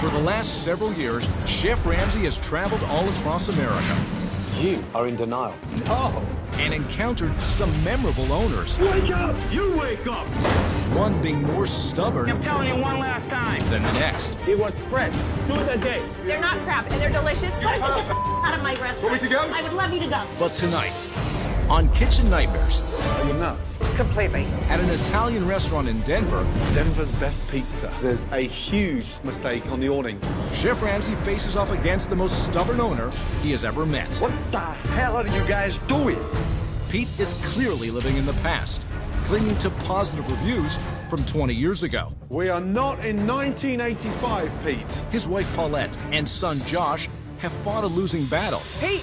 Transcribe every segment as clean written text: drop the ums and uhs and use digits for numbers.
For the last several years, Chef Ramsay has traveled all across America. You are in denial. No! And encountered some memorable owners. Wake up! You wake up! One being more stubborn I'm telling you one last time. than the next. It was fresh. Do the day. They're not crap, and they're delicious. Get the out of my restaurant. Want me to go? I would love you to go. But tonight, on Kitchen Nightmares, Are you nuts? Completely. at an Italian restaurant in Denver, Denver's best pizza. There's a huge mistake on the awning. Chef Ramsay faces off against the most stubborn owner he has ever met. What the hell are you guys doing? Pete is clearly living in the past, clinging to positive reviews from 20 years ago. We are not in 1985, Pete. His wife Paulette and son Josh have fought a losing battle, Pete!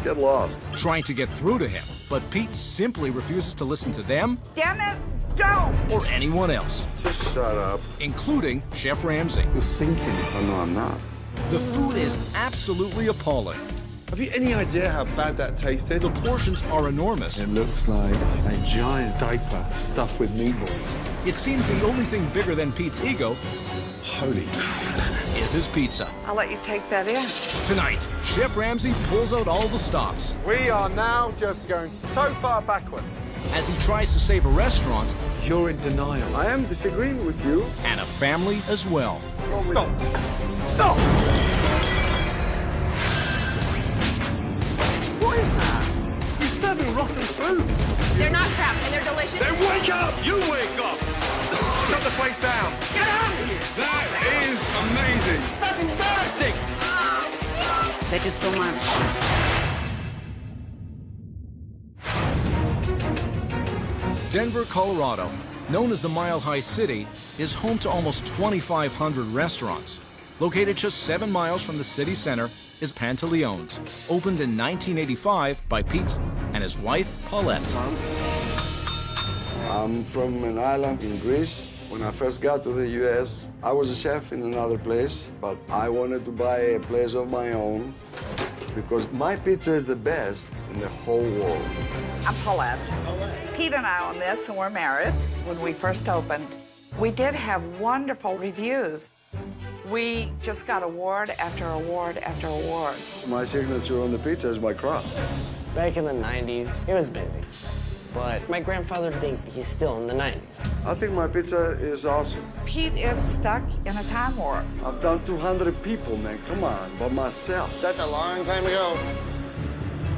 Get lost. trying to get through to him. But Pete simply refuses to listen to them Damn it! Don't! or anyone else, Just shut up. including Chef Ramsay. You're sinking. Oh, no, I'm not. The food is absolutely appalling. Have you any idea how bad that tasted? The portions are enormous. It looks like a giant diaper stuffed with meatballs. It seems the only thing bigger than Pete's ego Holy crap. is his pizza. I'll let you take that in. Tonight, Chef Ramsay pulls out all the stops We are now just going so far backwards. as he tries to save a restaurant You're in denial. I am disagreeing with you. and a family as well. Stop. Stop! What is that? You're serving rotten fruit. They're not crap, and they're delicious. Then wake up! You wake up! Shut the place down. Get out of here! That is amazing. That's embarrassing. Thank you so much. Denver, Colorado, known as the Mile High City, is home to almost 2,500 restaurants. Located just 7 miles from the city center is Panteleone, opened in 1985 by Pete and his wife, Paulette. I'm from an island in Greece. When I first got to the US, I was a chef in another place, but I wanted to buy a place of my own because my pizza is the best in the whole world. I'm Paulette. Pete and I own this, and we're married. When we first opened, we did have wonderful reviews. We just got award after award after award. My signature on the pizza is my crust. Back in the 90s, it was busy. But my grandfather thinks he's still in the 90s. I think my pizza is awesome. Pete is stuck in a time warp. I've done 200 people, man. Come on, by myself. That's a long time ago.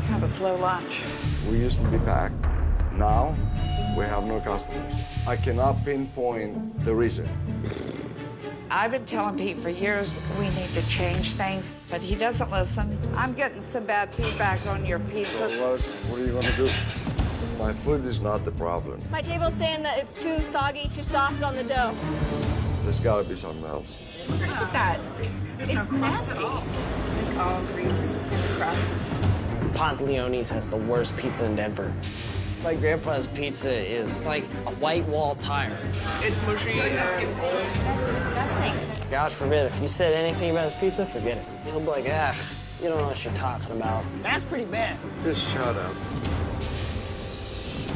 Kind of a slow lunch. We used to be packed. Now, we have no customers. I cannot pinpoint the reason. I've been telling Pete for years we need to change things, but he doesn't listen. I'm getting some bad feedback on your pizzas. So what are you gonna do? My food is not the problem. My table's saying that it's too soggy, too soft on the dough. There's gotta be something else. Look at that. It's nasty. All grease, crust. Panteleone's has the worst pizza in Denver. My grandpa's pizza is like a white wall tire. It's mushy. That's disgusting. God forbid, if you said anything about his pizza, forget it. He'll be like, ah, you don't know what you're talking about. That's pretty bad. Just shut up.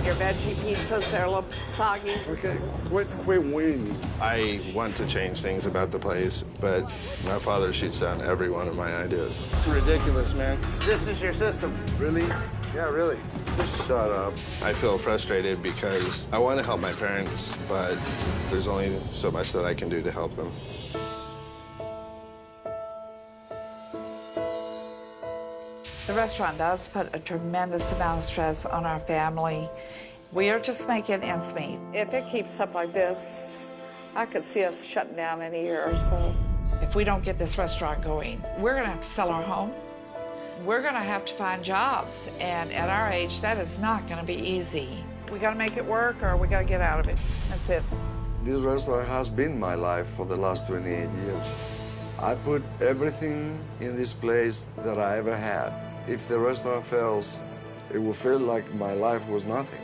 Your veggie pizzas, they're a little soggy. Okay, quit whining. I want to change things about the place, but my father shoots down every one of my ideas. It's ridiculous, man. This is your system. Really? Yeah, really. Just shut up. I feel frustrated because I want to help my parents, but there's only so much that I can do to help them. The restaurant does put a tremendous amount of stress on our family. We are just making ends meet. If it keeps up like this, I could see us shutting down in a year or so. If we don't get this restaurant going, we're gonna have to sell our home. We're gonna have to find jobs, and at our age, that is not gonna be easy. We gotta make it work, or we gotta get out of it. That's it. This restaurant has been my life for the last 28 years. I put everything in this place that I ever had. If the restaurant fails, it will feel like my life was nothing.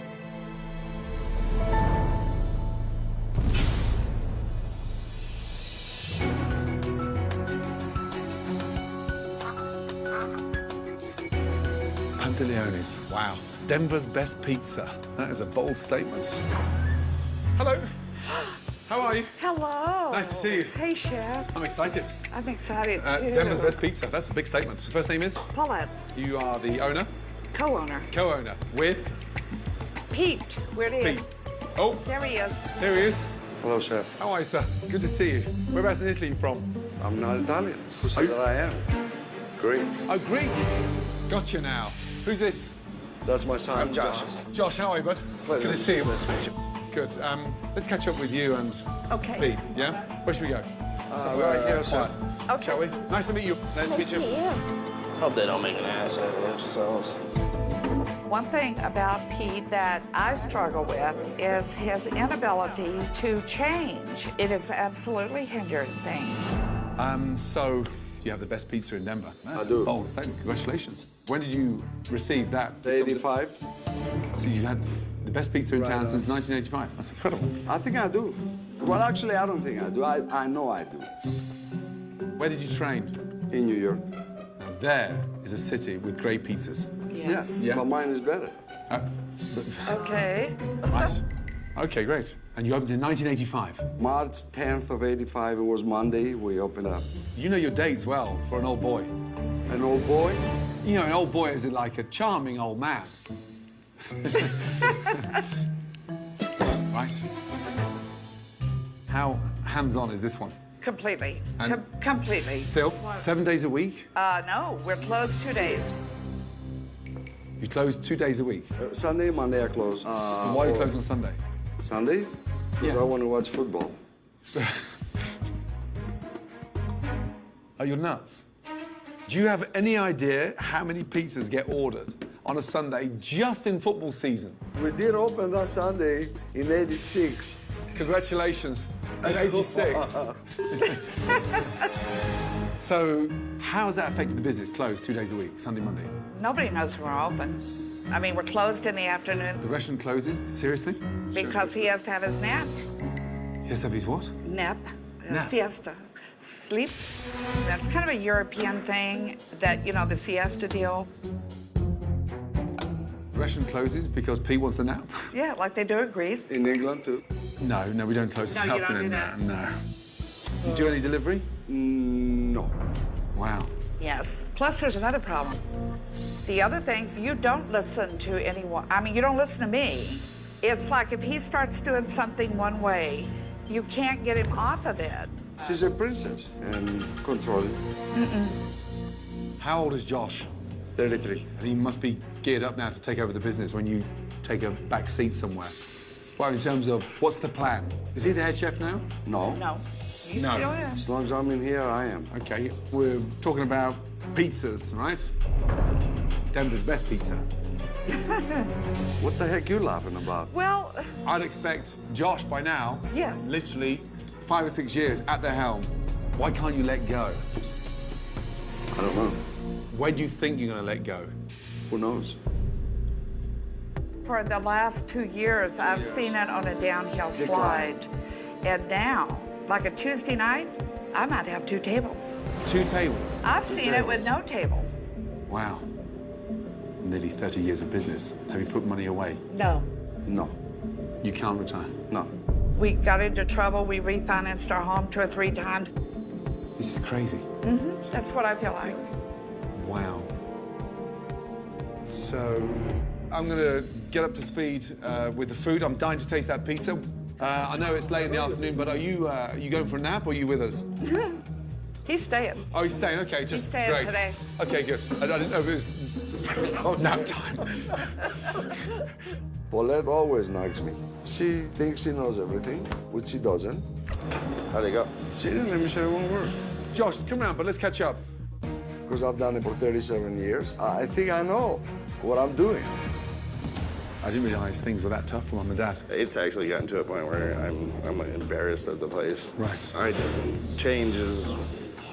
Panteleone's. Wow. Denver's best pizza. That is a bold statement. Hello. How are you? Hello. Nice to see you. Hey, Chef. I'm excited. I'm excited, too. Denver's best pizza. That's a big statement. First name is? Paulette, You are the owner? co-owner. Co-owner. With? Pete, where it is? Pete. Oh, There he is. here he is. Hello, chef. How are you, sir? Good to see you. Whereabouts in Italy are you from? I'm not Italian. Who said that I am? Greek. Oh, Greek. Gotcha now. Who's this? That's my son. I'm Josh. Josh, how are you, bud? Pleasure. Good to see you. Nice to meet you. Good. Let's catch up with you and Okay. Pete, yeah? Where should we go? Right here, sir. Okay. Shall we? Nice to meet you. Nice to meet you. Hope they don't make an ass out of themselves. One thing about Pete that I struggle with is his inability to change. It has absolutely hindered things. So you have the best pizza in Denver. That's I do. a bold statement. Congratulations. When did you receive that? 85. So you've had the best pizza in town since 1985. That's incredible. I think I do. Well, actually, I don't think I do. I know I do. Where did you train? In New York. Now there is a city with great pizzas. Yes. Yeah, but mine is better. Okay. Right. Okay, great. And you opened in 1985. March 10th of 85, it was Monday, we opened up. You know your dates well for an old boy. An old boy? You know, an old boy is like a charming old man. Right. How hands-on is this one? Completely. And- Completely. Still, 7 days a week? No, we're closed 2 days. You close 2 days a week. Sunday, Monday I close. And why are you closed on Sunday? Sunday? Because Yeah. I want to watch football. Oh, you're nuts. Do you have any idea how many pizzas get ordered on a Sunday just in football season? We did open that Sunday in 86. Congratulations, in 86. So, how has that affected the business? Closed 2 days a week, Sunday, Monday. Nobody knows we're open. I mean, we're closed in the afternoon The restaurant closes? Seriously? because he has to have his nap. He has to have his what? Nap. Nap. Siesta. Sleep. That's kind of a European thing that, you know, the siesta deal. The restaurant closes because Pete wants a nap? Yeah, like they do in Greece. In England, too. No, we don't close No, till you don't afternoon. do that. No. Do you do any delivery? No. Wow. Yes. Plus, there's another problem. The other things, you don't listen to anyone. I mean, you don't listen to me. It's like if he starts doing something one way, you can't get him off of it. She's a princess and controlling. How old is Josh? 33. And he must be geared up now to take over the business when you take a back seat somewhere. Well, in terms of what's the plan? Is he the head chef now? No. No. He's No. still in. As long as I'm in here, I am. Okay, we're talking about pizzas, right? Denver's best pizza. What the heck you laughing about? Well, I'd expect Josh by now, Yes. literally 5 or 6 years at the helm. Why can't you let go? I don't know. When do you think you're going to let go? Who knows? for the last 2 years, I've seen it on a downhill slide. And now, like a Tuesday night, I might have 2 tables. 2 tables? I've seen it with no tables. Wow. Nearly 30 years of business. Have you put money away? No. No. You can't retire? No. We got into trouble. We refinanced our home 2 or 3 times. This is crazy. That's what I feel like. Wow. So, I'm gonna get up to speed with the food. I'm dying to taste that pizza. I know it's late in the afternoon, but are you going for a nap or are you with us? He's staying. Oh, he's staying. Okay, just He's staying great. today. Okay, good. I didn't know if it was nap time. Paulette always nags me. She thinks she knows everything, which she doesn't. How'd it go? She didn't let me share one word. Josh, come around, but let's catch up. Because I've done it for 37 years. I think I know what I'm doing. I didn't realize things were that tough for Mum and Dad. It's actually gotten to a point where I'm embarrassed at the place. Right. Change is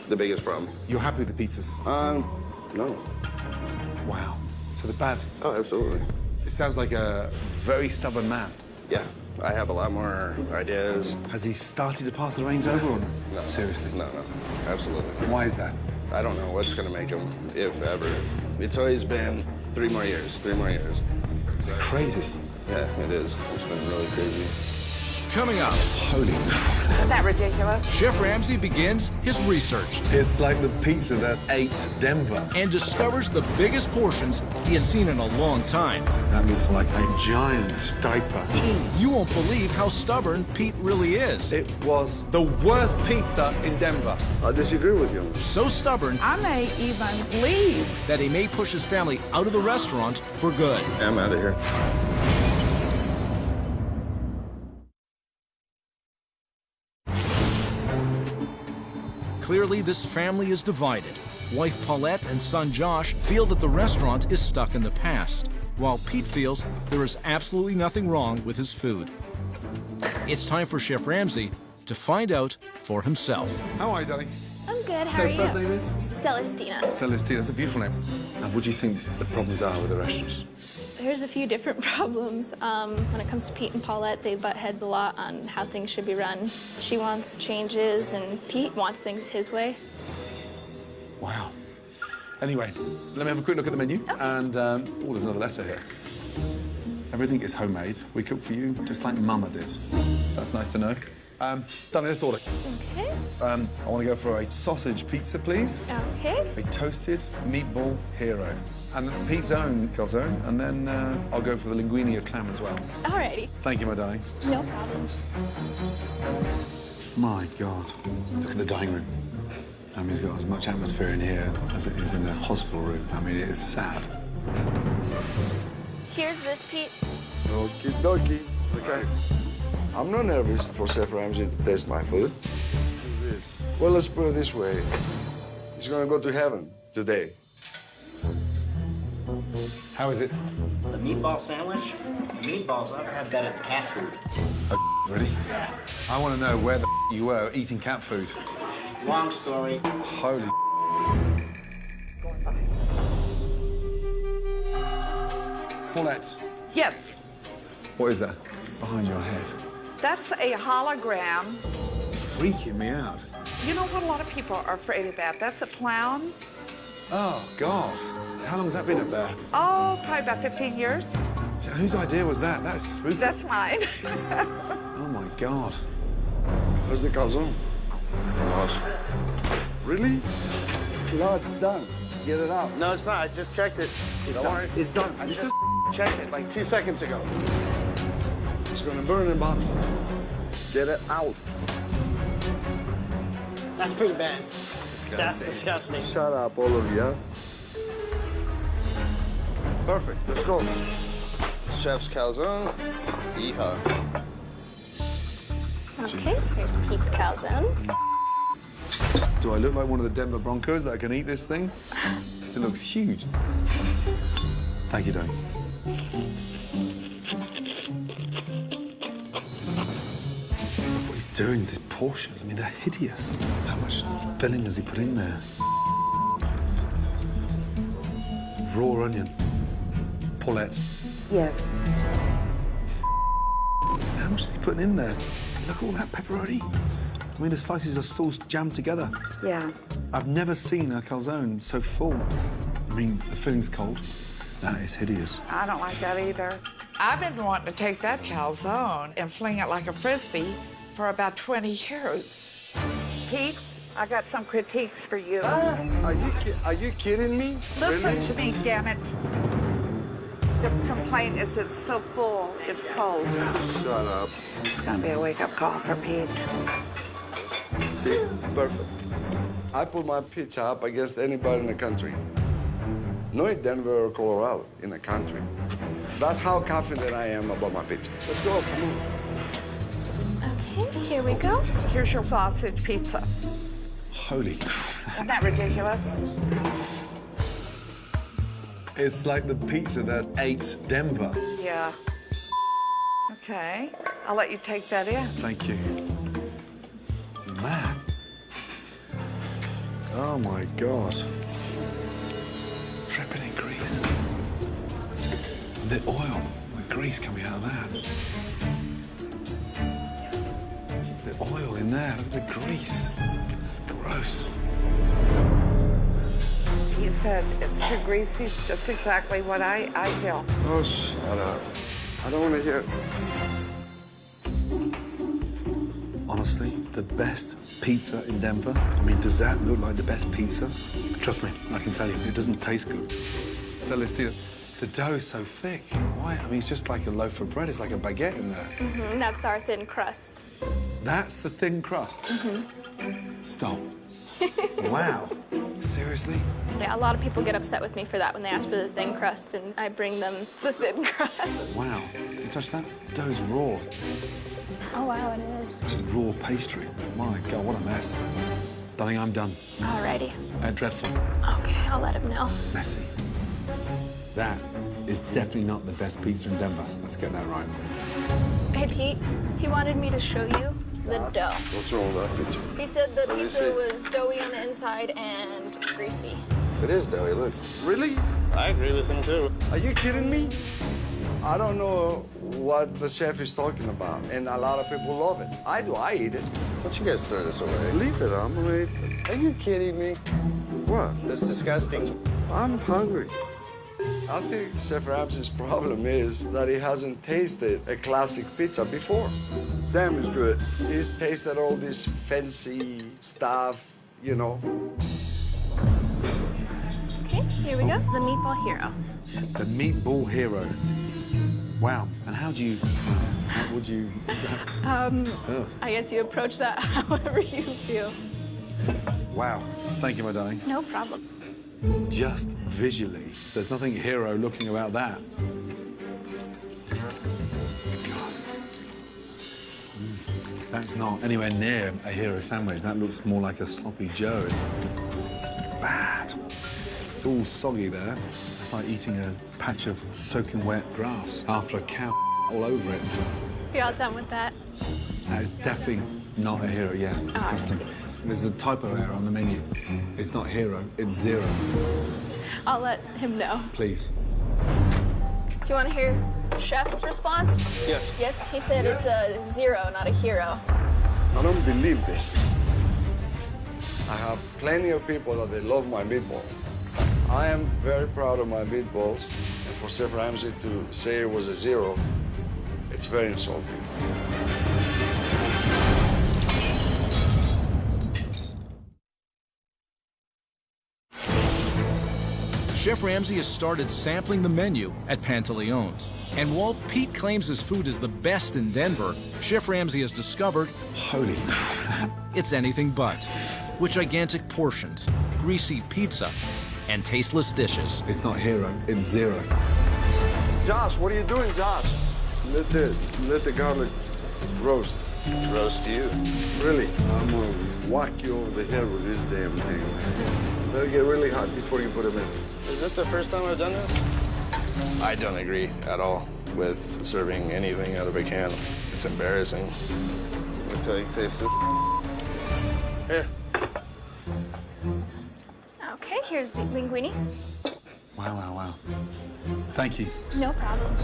the biggest problem. You're happy with the pizzas? No. Wow. So the bad. Oh, absolutely. It sounds like a very stubborn man. Yeah, I have a lot more ideas. Has he started to pass the reins over or no? No. Seriously? No, absolutely. Why is that? I don't know what's gonna make him, if ever. It's always been 3 more years, 3 more years. It's crazy. Yeah, it is. It's been really crazy. Coming up, Holy crap. Isn't that ridiculous? Chef Ramsay begins his research It's like the pizza that ate Denver. and discovers the biggest portions he has seen in a long time. That looks like a giant diaper. You won't believe how stubborn Pete really is. It was the worst pizza in Denver. I disagree with you. So stubborn I may even leave. that he may push his family out of the restaurant for good. I'm out of here. Clearly, this family is divided. Wife Paulette and son Josh feel that the restaurant is stuck in the past, while Pete feels there is absolutely nothing wrong with his food. It's time for Chef Ramsay to find out for himself. How are you, darling? I'm good. How So are you? first name is? Celestina. Celestina. That's a beautiful name. And what do you think the problems are with the restaurants? There's a few different problems. When it comes to Pete and Paulette, they butt heads a lot on how things should be run. She wants changes, and Pete wants things his way. Wow. Anyway, let me have a quick look at the menu. And, oh, there's another letter here. Everything is homemade. We cook for you, just like Mama did. That's nice to know. Darling, let's order. Okay. I want to go for a sausage pizza, please. Okay. A toasted meatball hero. And Pete's own calzone. And then I'll go for the linguine of clam as well. Alrighty. Thank you, my darling. No problem. My God. Look at the dining room. I mean, it's got as much atmosphere in here as it is in a hospital room. I mean, it is sad. Here's this, Pete. Okie dokie. Okay. I'm not nervous for Chef Ramsay to taste my food. Let's do this. Well, let's put it this way. He's gonna go to heaven today. How is it? The meatball sandwich, the meatballs I've had better at cat food. Oh, really? Yeah. I want to know where the you were eating cat food. Long story. Holy. Paulette, Yes, what is that behind your head? that's a hologram. Freaking me out. You know what a lot of people are afraid of that? That's a clown. Oh, God. How long's that been up there? Oh, probably about 15 years. Whose idea was that? That's spooky. That's mine. Oh, my God. Where's the calzone? Really? No, it's done. Get it out. No, it's not. I just checked it. It's Don't done. worry. It's done. I This just checked it like 2 seconds ago. It's gonna burn in the bottom. Get it out. That's pretty bad. It's disgusting. That's disgusting. Shut up, all of you. Perfect. Let's go. Chef's calzone. Yeehaw. Okay. Here's Pete's calzone. Do I look like one of the Denver Broncos that I can eat this thing? It looks huge. Thank you, darling. What he's doing, these portions, I mean, they're hideous. How much filling has he put in there? Raw onion. Paulette. Yes. How much is he putting in there? Look at all that pepperoni. I mean, the slices are still jammed together. Yeah. I've never seen a calzone so full. I mean, the filling's cold. That is hideous. I don't like that either. I've been wanting to take that calzone and fling it like a frisbee for about 20 years. Pete, I got some critiques for you. Are you kidding me? Listen Really? to me, damn it. The complaint is it's so full, it's cold. Shut up. It's gonna be a wake-up call for Pete. See? Perfect. I put my pizza up against anybody in the country. Not in Denver or Colorado, in the country. That's how confident I am about my pizza. Let's go. Come on. Okay, here we go. Here's your sausage pizza. Holy crap. Isn't that ridiculous? It's like the pizza that ate Denver. Yeah. Okay, I'll let you take that in. Thank you. Man. Oh, my God. Dripping in grease. The oil, the grease coming out of that. The oil in there, look at the grease. That's gross. He said it's too greasy, just exactly what I feel. Oh, shut up. I don't want to hear it. Honestly, the best pizza in Denver. I mean, does that look like the best pizza? Trust me, I can tell you, it doesn't taste good. Celestina, the dough is so thick. Why? I mean, it's just like a loaf of bread. It's like a baguette in there. That's our thin crusts. That's the thin crust? Stop. Wow. Seriously? Yeah, a lot of people get upset with me for that when they ask for the thin crust, and I bring them the thin crust. Wow. Can you touch that? The dough's raw. Oh, wow, it is. Raw pastry. My God, what a mess. Darling, I'm done. Alrighty. Dreadful. Okay, I'll let him know. Messy. That is definitely not the best pizza in Denver. Let's get that right. Hey, Pete, he wanted me to show you the dough. What's wrong with that pizza? He said the Let me pizza see. was doughy on the inside and greasy. It is doughy, look. Really? I agree with him, too. Are you kidding me? I don't know what the chef is talking about, and a lot of people love it. I do, I eat it. Why don't you guys throw this away? Leave it, I'm gonna eat it. Are you kidding me? What? That's disgusting. I'm hungry. I think Chef Ramsay's problem is that he hasn't tasted a classic pizza before. Damn, it's good. He's tasted all this fancy stuff, you know. Okay, here we go. The meatball hero. The meatball hero. Wow. And how would you... I guess you approach that however you feel. Wow. Thank you, my darling. No problem. Just visually, there's nothing hero looking about that. God. That's not anywhere near a hero sandwich. That looks more like a sloppy Joe. It's bad. It's all soggy there. It's like eating a patch of soaking wet grass after a cow all over it. You all done with that? That is definitely not a hero. Yeah, disgusting. There's a typo error on the menu. It's not hero, it's zero. I'll let him know. Please. Do you want to hear Chef's response? Yes. Yes, he said it's a zero, not a hero. I don't believe this. I have plenty of people that they love my meatball. I am very proud of my meatballs, and for Chef Ramsay to say it was a zero, it's very insulting. Chef Ramsay has started sampling the menu at Panteleone's. And while Pete claims his food is the best in Denver, Chef Ramsay has discovered Holy crap. it's anything but. With gigantic portions, greasy pizza, and tasteless dishes. It's not hero, it's zero. Josh, what are you doing, Josh? Let the garlic roast. Roast you. Really, I'm gonna whack you over the head with this damn thing. Let it get really hot before you put them in. Is this the first time I've done this? I don't agree at all with serving anything out of a can. It's embarrassing. Wait till you taste it. Here. Okay, here's the linguine. Wow, wow, wow. Thank you. No problem.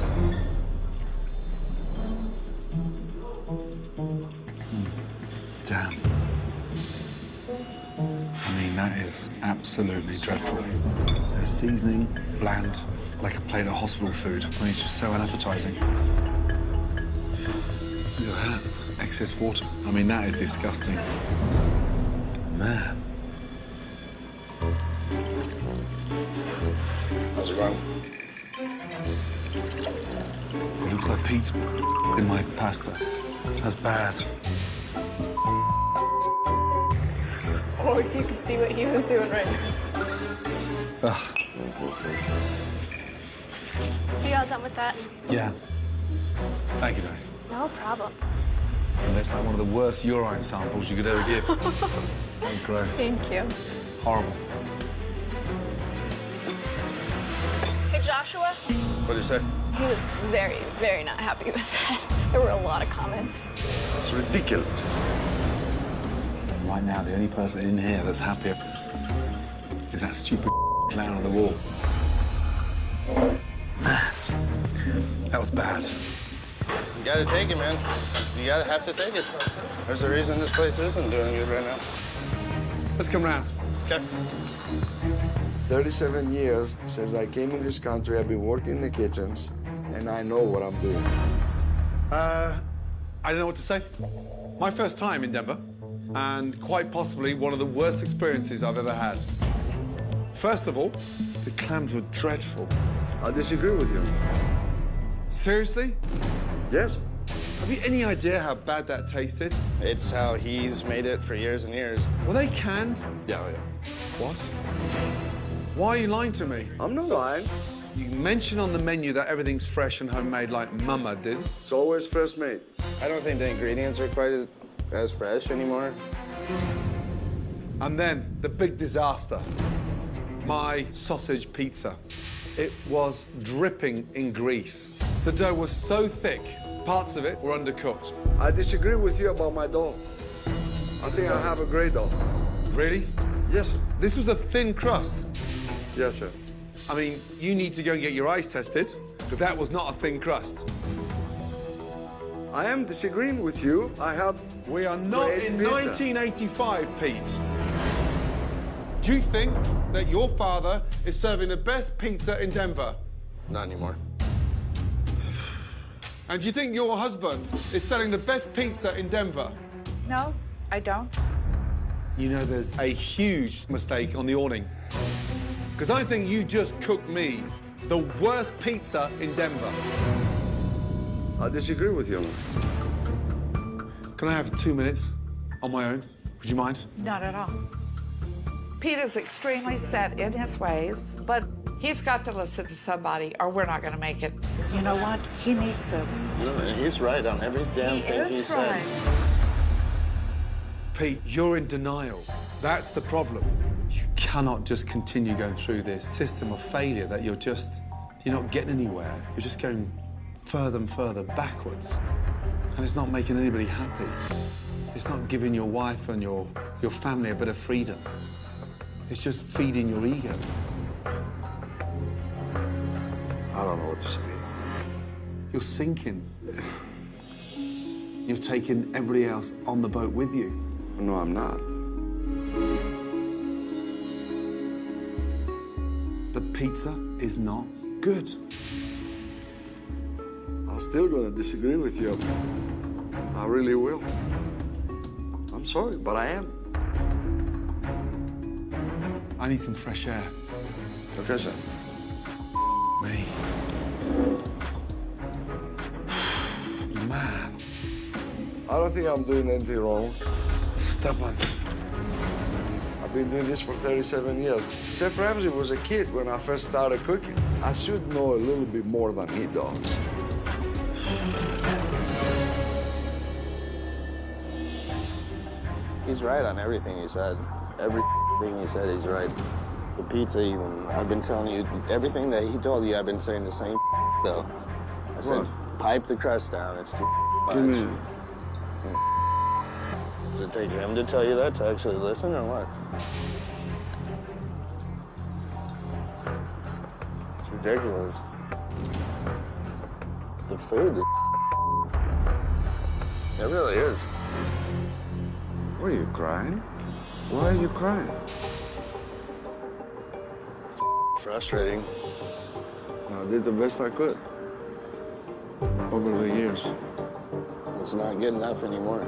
Damn. I mean, that is absolutely dreadful. The seasoning, bland, like a plate of hospital food. I mean, it's just so unappetizing. Look at that. Excess water. I mean, that is disgusting. Man. How's it going? It looks like Pete's in my pasta. That's bad. Oh, if you could see what he was doing right now. Ugh. Are you all done with that? Yeah. Thank you, darling. No problem. And that's like one of the worst urine samples you could ever give. Oh, gross. Thank you. Horrible. Hey, Joshua. What do you say? He was very, very not happy with that. There were a lot of comments. It's ridiculous. Right now, the only person in here that's happier is that stupid clown on the wall. Man, that was bad. You gotta take it, man. You gotta have to take it. There's a reason this place isn't doing good right now. Let's come round. Okay. 37 years since I came in this country, I've been working in the kitchens, and I know what I'm doing. I don't know what to say. My first time in Denver, and quite possibly one of the worst experiences I've ever had. First of all, the clams were dreadful. I disagree with you. Seriously? Yes. Have you any idea how bad that tasted? It's how he's made it for years and years. Were they canned? Yeah, yeah. What? Why are you lying to me? I'm not lying. You mentioned on the menu that everything's fresh and homemade like Mama did. It's always fresh made. I don't think the ingredients are quite as fresh anymore. And then the big disaster. My sausage pizza. It was dripping in grease. The dough was so thick, parts of it were undercooked. I disagree with you about my dough. I think I have a great dough. Really? Yes, sir. This was a thin crust. Yes, sir. I mean, you need to go and get your eyes tested, because that was not a thin crust. I am disagreeing with you. I have We are not great in pizza. 1985, Pete. Do you think that your father is serving the best pizza in Denver? Not anymore. And do you think your husband is selling the best pizza in Denver? No, I don't. You know, there's a huge mistake on the awning. Because I think you just cooked me the worst pizza in Denver. I disagree with you. Can I have 2 minutes on my own? Would you mind? Not at all. Pete is extremely set in his ways, but he's got to listen to somebody or we're not going to make it. You know what? He needs this. No, and he's right on every damn thing he said. Pete, you're in denial. That's the problem. You cannot just continue going through this system of failure that you're not getting anywhere. You're just going further and further backwards. And it's not making anybody happy. It's not giving your wife and your family a bit of freedom. It's just feeding your ego. I don't know what to say. You're sinking. You're taking everybody else on the boat with you. No, I'm not. The pizza is not good. I'm still going to disagree with you. I really will. I'm sorry, but I am. I need some fresh air. Okay, sir. Me. Man. I don't think I'm doing anything wrong. Stubborn. I've been doing this for 37 years. Chef Ramsay was a kid when I first started cooking. I should know a little bit more than he does. He's right on everything he said. Everything he said, he's right. The pizza, even. I've been telling you, everything that he told you, I've been saying the same though. I said, pipe the crust down. It's too much. Does it take him to tell you that, to actually listen, or what? It's ridiculous. The food, it really is. What are you crying? Why are you crying? Frustrating. I did the best I could over the years. It's not good enough anymore.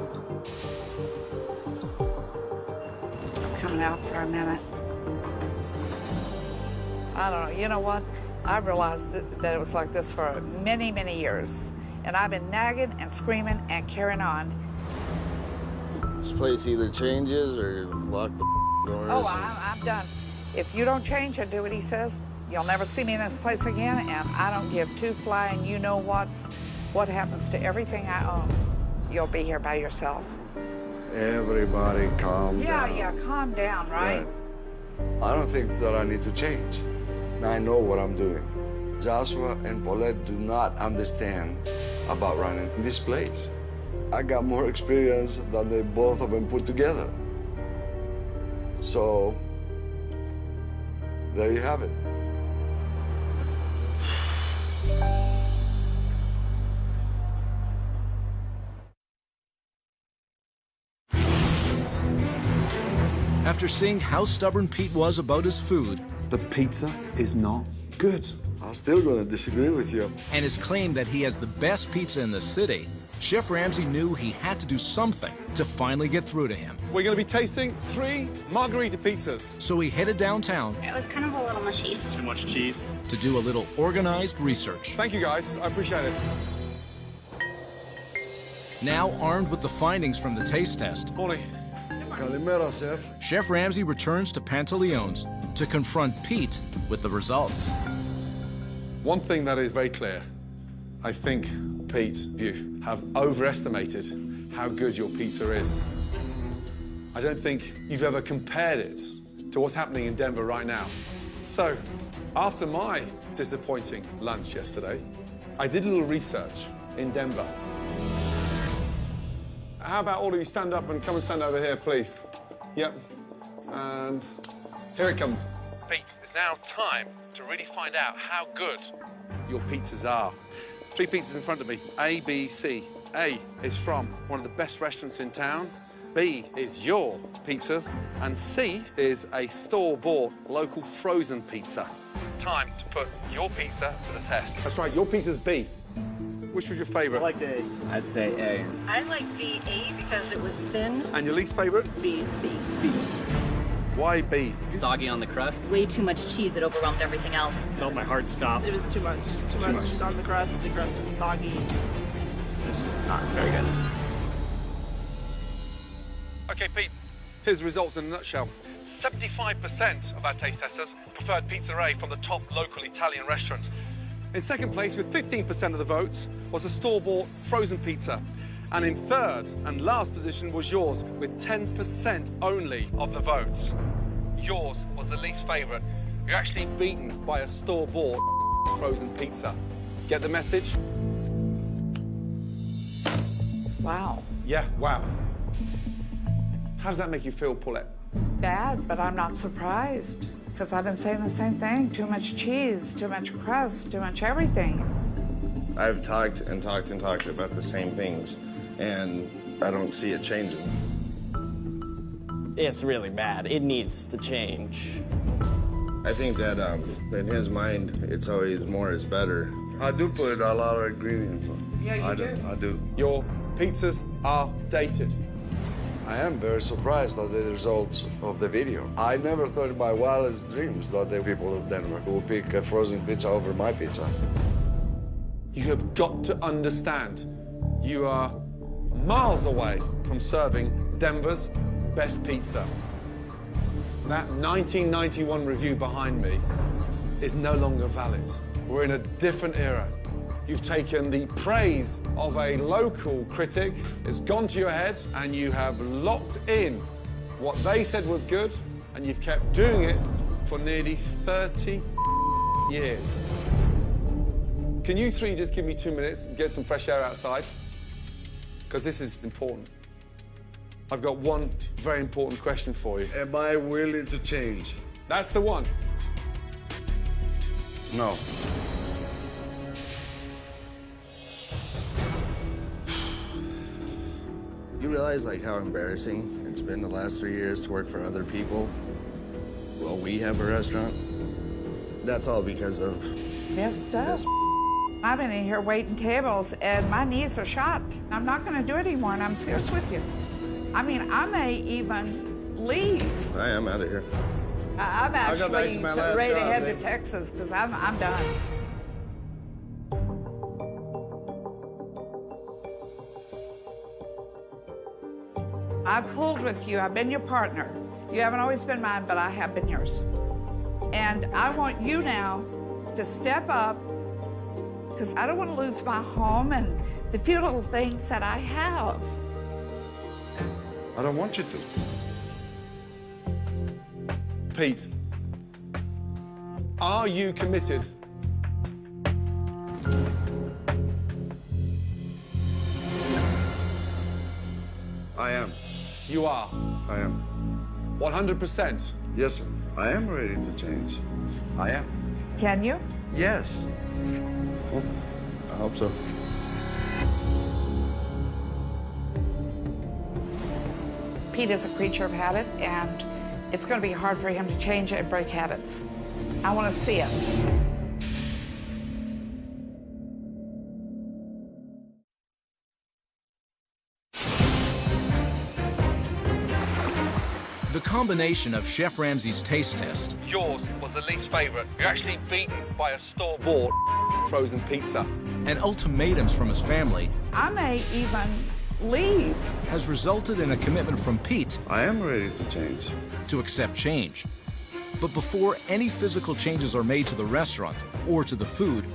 I'm coming out for a minute. I don't know. You know what? I realized that it was like this for many, many years. And I've been nagging and screaming and carrying on. This place either changes or lock the doors. Oh, I'm done. If you don't change and do what he says, you'll never see me in this place again, and I don't give two flying what happens to everything I own. You'll be here by yourself. Everybody calm down. Yeah, calm down, right? I don't think that I need to change. I know what I'm doing. Joshua and Paulette do not understand about running this place. I got more experience than they both of them put together. So, there you have it. After seeing how stubborn Pete was about his food, the pizza is not good. I'm still going to disagree with you. And his claim that he has the best pizza in the city, Chef Ramsay knew he had to do something to finally get through to him. We're going to be tasting 3 margarita pizzas. So he headed downtown. It was kind of a little mushy. Too much cheese. To do a little organized research. Thank you, guys. I appreciate it. Now armed with the findings from the taste test, Morning. Calimero, chef. Chef Ramsay returns to Panteleone's to confront Pete with the results. One thing that is very clear, I think, Pete, you have overestimated how good your pizza is. I don't think you've ever compared it to what's happening in Denver right now. So, after my disappointing lunch yesterday, I did a little research in Denver. How about all of you stand up and come and stand over here, please? Yep. And here it comes. Pete, it's now time to really find out how good your pizzas are. 3 pizzas in front of me, A, B, C. A is from one of the best restaurants in town. B is your pizzas. And C is a store-bought local frozen pizza. Time to put your pizza to the test. That's right, your pizza's B. Which was your favorite? I liked A. I'd say A. I like the A because it was thin. And your least favorite? B. Why B? Soggy on the crust. Way too much cheese. It overwhelmed everything else. Felt my heart stop. It was too much. Too much on the crust. The crust was soggy. It's just not very good. Okay, Pete, here's the results in a nutshell. 75% of our taste testers preferred Pizza A from the top local Italian restaurants. In second place, with 15% of the votes, was a store-bought frozen pizza. And in third and last position was yours, with 10% only of the votes. Yours was the least favorite. You're actually beaten by a store-bought frozen pizza. Get the message? Wow. Yeah, wow. How does that make you feel, Paulette? Bad, but I'm not surprised. Because I've been saying the same thing. Too much cheese, too much crust, too much everything. I've talked and talked and talked about the same things, and I don't see it changing. It's really bad. It needs to change. I think that in his mind, it's always more is better. I do put a lot of ingredients on. Yeah, you do. I do. Your pizzas are dated. I am very surprised at the results of the video. I never thought in my wildest dreams that the people of Denver will pick a frozen pizza over my pizza. You have got to understand, you are miles away from serving Denver's best pizza. That 1991 review behind me is no longer valid. We're in a different era. You've taken the praise of a local critic, it's gone to your head, and you have locked in what they said was good, and you've kept doing it for nearly 30 years. Can you 3 just give me 2 minutes and get some fresh air outside? Because this is important. I've got one very important question for you. Am I willing to change? That's the one. No. You realize like how embarrassing it's been the last 3 years to work for other people? Well, we have a restaurant. That's all because of This stuff. I've been in here waiting tables, and my knees are shot. I'm not going to do it anymore, and I'm serious with you. I mean, I may even leave. I am out of here. I'm actually ready to head to man. Texas, because I'm done. I've pulled with you. I've been your partner. You haven't always been mine, but I have been yours. And I want you now to step up, because I don't want to lose my home and the few little things that I have. I don't want you to. Pete, are you committed? I am. You are. I am. 100%. Yes, sir. I am ready to change. I am. Can you? Yes. Well, I hope so. Pete is a creature of habit, and it's going to be hard for him to change and break habits. I want to see it. The combination of Chef Ramsay's taste test, Yours was the least favorite. You're actually beaten by a store-bought frozen pizza. and ultimatums from his family I may even leave. has resulted in a commitment from Pete I am ready to change. to accept change. But before any physical changes are made to the restaurant or to the food,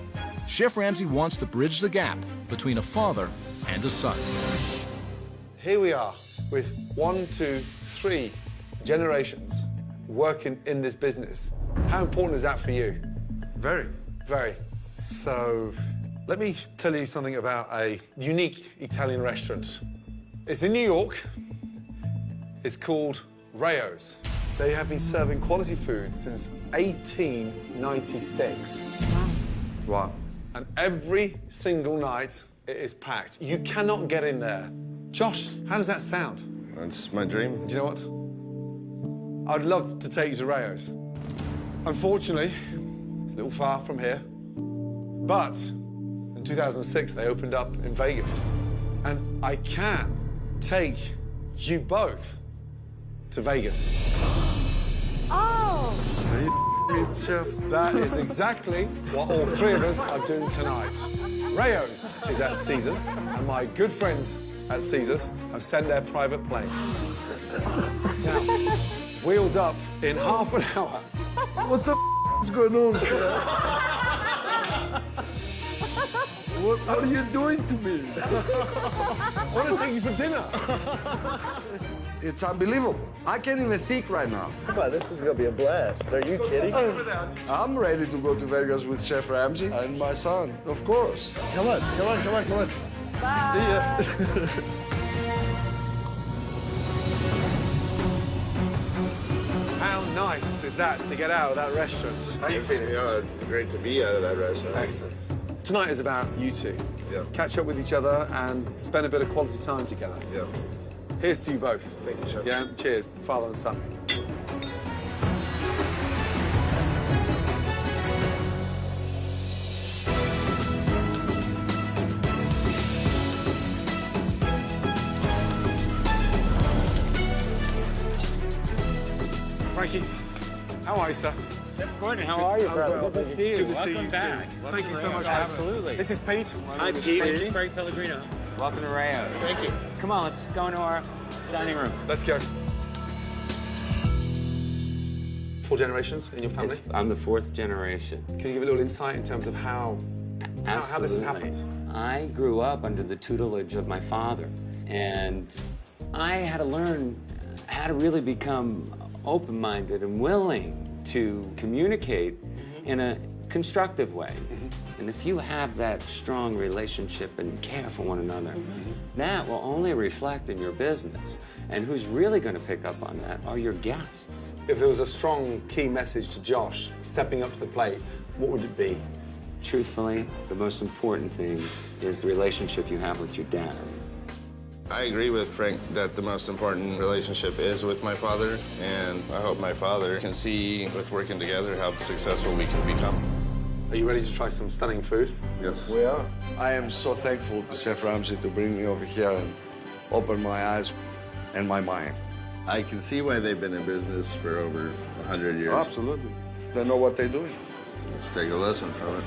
Chef Ramsay wants to bridge the gap between a father and a son. Here we are with 1, 2, 3 generations working in this business. How important is that for you? Very. Very. So, let me tell you something about a unique Italian restaurant. It's in New York. It's called Rayo's. They have been serving quality food since 1896. Wow. And every single night, it is packed. You cannot get in there. Josh, how does that sound? That's my dream. Do you know what? I'd love to take you to Rayo's. Unfortunately, it's a little far from here. But in 2006, they opened up in Vegas. And I can take you both to Vegas. Oh! Chef, that is exactly what all three of us are doing tonight. Rayo's is at Caesars, and my good friends at Caesars have sent their private plane. Now, wheels up in half an hour. What the is going on, Chef? What are you doing to me? I want to take you for dinner. It's unbelievable. I can't even think right now. Come on, this is gonna be a blast. Are you kidding? I'm ready to go to Vegas with Chef Ramsay and my son, of course. Come on, come on, come on, come on. Bye. See ya. How nice is that to get out of that restaurant? How are you feeling? Yeah, great to be out of that restaurant. Excellent. Tonight is about you two. Yeah. Catch up with each other and spend a bit of quality time together. Yeah. Here's to you both. Thank you, Chef. Yeah, cheers, father and son. Frankie, how are you, sir? Chef Gordon, how are you, brother? Well, Good to see you. Good to see Welcome you, back. too. Welcome Thank you to so much Rayo's. for having us. Absolutely. This is Pete. Hi, Pete. Frank Pellegrino. Welcome to Rayo's. Thank you. Come on, let's go into our dining room. Let's go. 4 generations in your family? I'm the 4th generation. Can you give a little insight in terms of how this has happened? I grew up under the tutelage of my father, and I had to learn how to really become open-minded and willing to communicate in a constructive way. And if you have that strong relationship and care for one another, that will only reflect in your business. And who's really going to pick up on that are your guests. If there was a strong key message to Josh stepping up to the plate, what would it be? Truthfully, the most important thing is the relationship you have with your dad. I agree with Frank that the most important relationship is with my father, and I hope my father can see, with working together, how successful we can become. Are you ready to try some stunning food? Yes. We are. I am so thankful to Chef Ramsay to bring me over here and open my eyes and my mind. I can see why they've been in business for over 100 years. Absolutely. They know what they're doing. Let's take a lesson from it.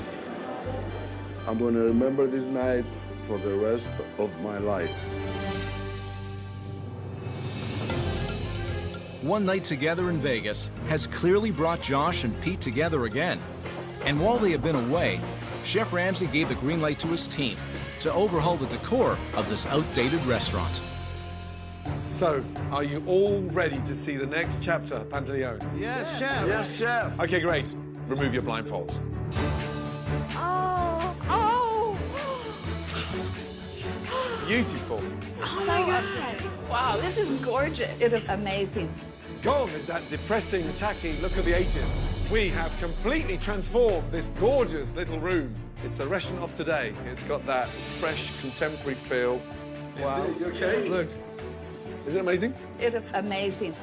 I'm going to remember this night for the rest of my life. One night together in Vegas has clearly brought Josh and Pete together again. And while they have been away, Chef Ramsay gave the green light to his team to overhaul the decor of this outdated restaurant. So, are you all ready to see the next chapter, Panteleone? Yes, Chef. Yes, Chef. Okay, great. Remove your blindfolds. Oh! Oh! Beautiful. Oh my God. Wow, this is gorgeous. It is amazing. Gone is that depressing, tacky look of the 80s. We have completely transformed this gorgeous little room. It's a restaurant of today. It's got that fresh, contemporary feel. Wow. You okay? Look. Isn't it amazing? It is amazing.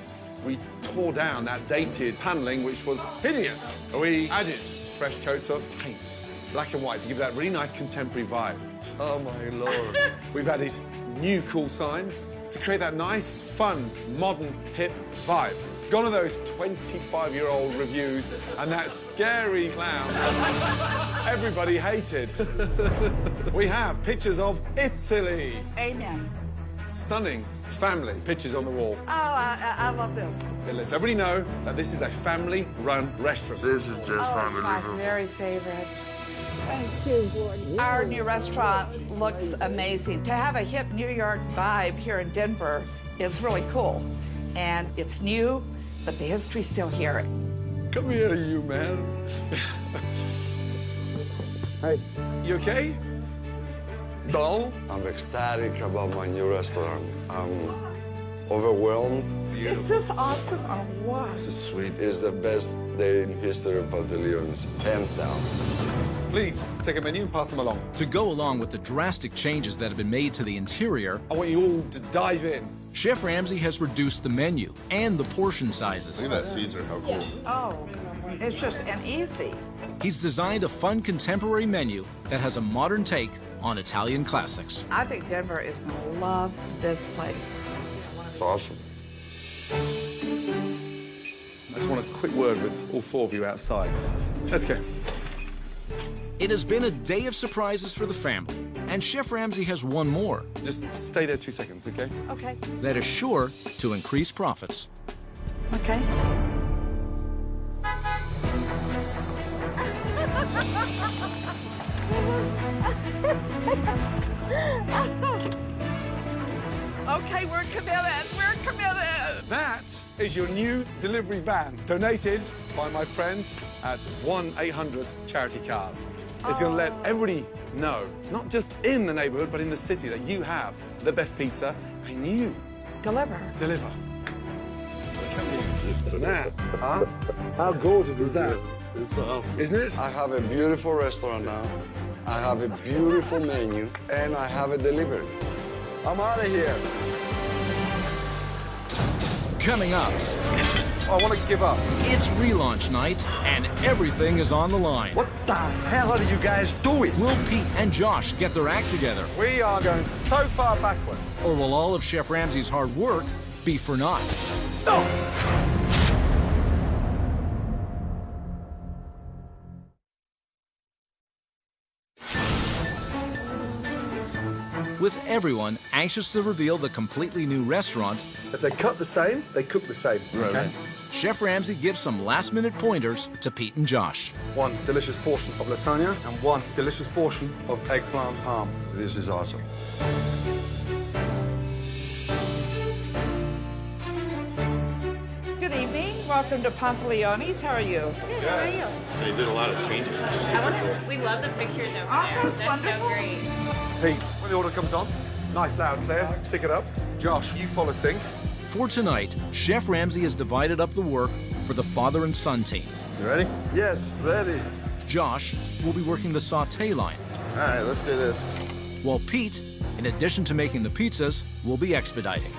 We tore down that dated paneling, which was hideous. We added fresh coats of paint, black and white, to give that really nice contemporary vibe. Oh, my Lord. We've added new cool signs to create that nice, fun, modern, hip vibe. Gone are those 25-year-old reviews and that scary clown everybody hated. We have pictures of Italy. Amen. Stunning family pictures on the wall. Oh, I love this. It lets everybody know that this is a family-run restaurant. This is just It's my very favorite. Thank you, Gordon. Our new restaurant looks amazing. To have a hip New York vibe here in Denver is really cool. And it's new, but the history's still here. Come here, you man. Hey. You okay? No? I'm ecstatic about my new restaurant. I'm overwhelmed. Is this awesome or what? This is sweet. It's the best day in history of Panteleone's, hands down. Please, take a menu and pass them along. To go along with the drastic changes that have been made to the interior, I want you all to dive in. Chef Ramsay has reduced the menu and the portion sizes. Look at that Caesar, how cool. Oh, it's just an easy. He's designed a fun contemporary menu that has a modern take on Italian classics. I think Denver is going to love this place. It's awesome. I just want a quick word with all four of you outside. Let's go. It has been a day of surprises for the family, and Chef Ramsay has one more. Just stay there 2 seconds, okay? Okay. That is sure to increase profits. Okay. Okay, we're committed. We're committed. That is your new delivery van, donated by my friends at 1-800 Charity Cars. It's going to let everybody know, not just in the neighborhood, but in the city, that you have the best pizza and you deliver. Now, huh? How gorgeous is that? It's awesome. Isn't it? I have a beautiful restaurant now. I have a beautiful menu, and I have a delivery. I'm out of here. Coming up, I want to give up. it's relaunch night, and everything is on the line. What the hell are you guys doing? Will Pete and Josh get their act together? We are going so far backwards. Or will all of Chef Ramsay's hard work be for naught? Stop! With everyone anxious to reveal the completely new restaurant, If they cut the same, they cook the same. Right. Chef Ramsay gives some last-minute pointers to Pete and Josh. One delicious portion of lasagna and one delicious portion of eggplant parm. This is awesome. Good evening. Welcome to Panteleone's. How are you? Good. How are you? They did a lot of changes, which is super cool. We love the pictures over Oh, there. that's That's wonderful. so great. Pete, when the order comes on, nice loud clear, tick it up. Josh, you follow sync. For tonight, Chef Ramsay has divided up the work for the father and son team. You ready? Yes, ready. Josh will be working the sauté line, All right, let's do this. while Pete, in addition to making the pizzas, will be expediting.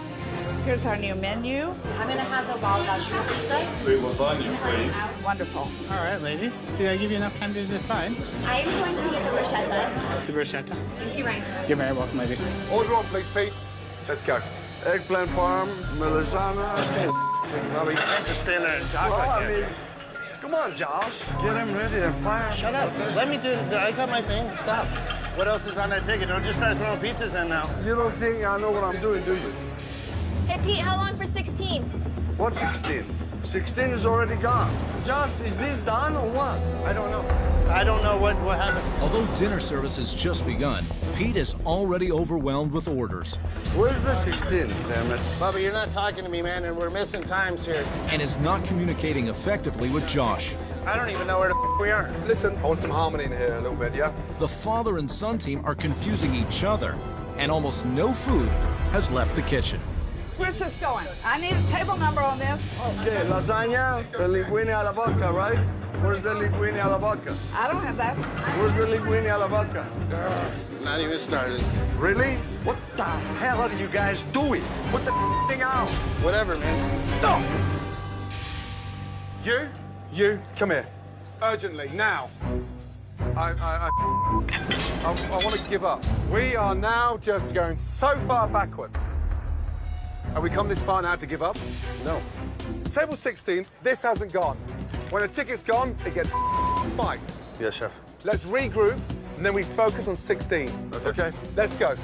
Here's our new menu. I'm gonna have the wild dog pizza. Lasagna, please. Wonderful. All right, ladies. Did I give you enough time to decide? I'm going to get the bruschetta. The bruschetta. Thank you, Ryan. You're very welcome, ladies. Order on, please, Pete. Let's go. Eggplant parm, melisana. Bobby, you can't just stand there and talk Well, like I that. mean, come on, Josh. Get him ready and fire. Shut up. Let me do it. I got my thing. Stop. What else is on that ticket? Don't just start throwing pizzas in now. You don't think I know what I'm doing, do you? Hey, Pete, how long for 16? What 16? 16 is already gone. Josh, is this done or what? I don't know. I don't know what happened. Although dinner service has just begun, Pete is already overwhelmed with orders Where's the 16, damn it? Bubba, you're not talking to me, man, and we're missing times here. and is not communicating effectively with Josh. I don't even know where the we are. Listen, I want some harmony in here a little bit, yeah? The father and son team are confusing each other, and almost no food has left the kitchen. Where's this going? I need a table number on this. Okay, lasagna, the linguine alla vodka, right? Where's the linguine alla vodka? I don't have that. Where's the linguine alla vodka? Not even started. Really? What the hell are you guys doing? Put the thing out. Whatever, man. Stop! You, come here. Urgently, now. I want to give up. We are now just going so far backwards. Have we come this far now to give up? No. Table 16, this hasn't gone. When a ticket's gone, it gets spiked. Yes, chef. Let's regroup, and then we focus on 16. Okay? Let's go.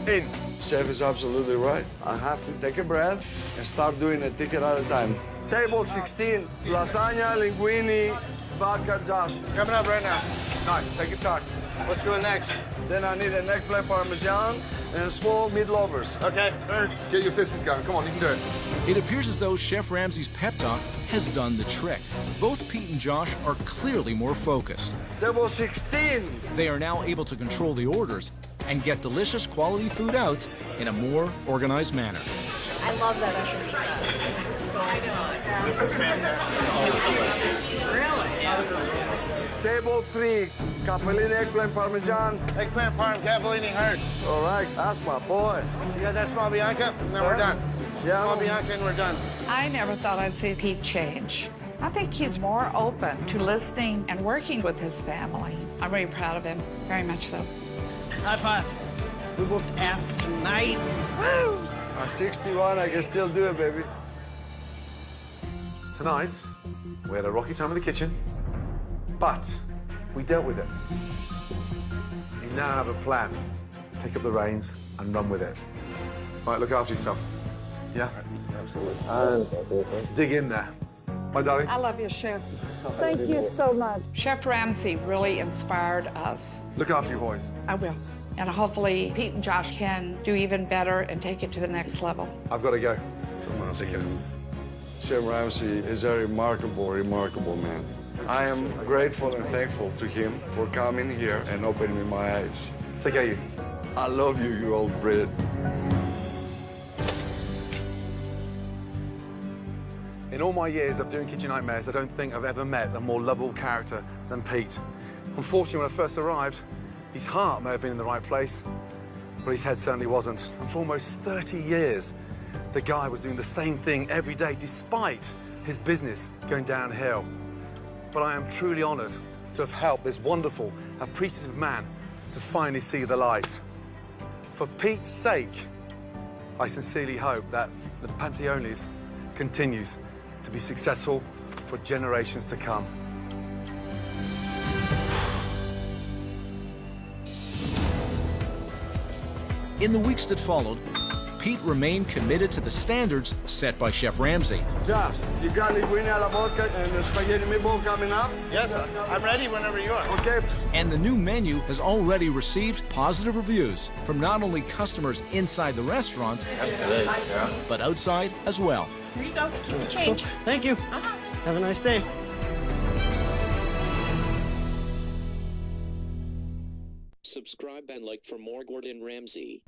In. Chef is absolutely right. I have to take a breath and start doing a ticket at a time. Table 16, lasagna, linguine, vodka, Josh. Coming up right now. Nice, take your time. What's going next? Then I need an eggplant parmesan and small meat lovers. Okay, third. Get your systems going. Come on, you can do it. It appears as though Chef Ramsay's pep talk has done the trick. Both Pete and Josh are clearly more focused. Table 16. They are now able to control the orders and get delicious quality food out in a more organized manner. I love that mushroom pizza. This is so good. This is fantastic. Table 3, capellini, eggplant parmesan. Eggplant parm, capellini heart. All right, that's my boy. You got that small Bianca? And then we're done. Yeah. Small Bianca and we're done. I never thought I'd see Pete change. I think he's more open to listening and working with his family. I'm very proud of him, very much so. High five. We whooped ass tonight. Woo! At 61, I can still do it, baby. Tonight, we had a rocky time in the kitchen, but we dealt with it. You now have a plan. Pick up the reins and run with it. All right, look after yourself. Yeah? Absolutely. And dig in there. My darling. I love you, Chef. Thank you so much. Chef Ramsay really inspired us. Look after your boys. I will. And hopefully Pete and Josh can do even better and take it to the next level. I've got to go. Chef Ramsay is a remarkable, remarkable man. I am grateful and thankful to him for coming here and opening my eyes. Take care of you. I love you, you old Brit. In all my years of doing Kitchen Nightmares, I don't think I've ever met a more lovable character than Pete. Unfortunately, when I first arrived, his heart may have been in the right place, but his head certainly wasn't. And for almost 30 years, the guy was doing the same thing every day, despite his business going downhill. But I am truly honored to have helped this wonderful, appreciative man to finally see the light. For Pete's sake, I sincerely hope that the Panteleones continues to be successful for generations to come. In the weeks that followed, Pete remained committed to the standards set by Chef Ramsay. Josh, you got linguine alla vodka and the spaghetti meatball coming up? Yes, I'm ready whenever you are. Okay. And the new menu has already received positive reviews from not only customers inside the restaurant, but outside as well. Here you go. Keep the change. Thank you. Have a nice day. Subscribe and like for more Gordon Ramsay.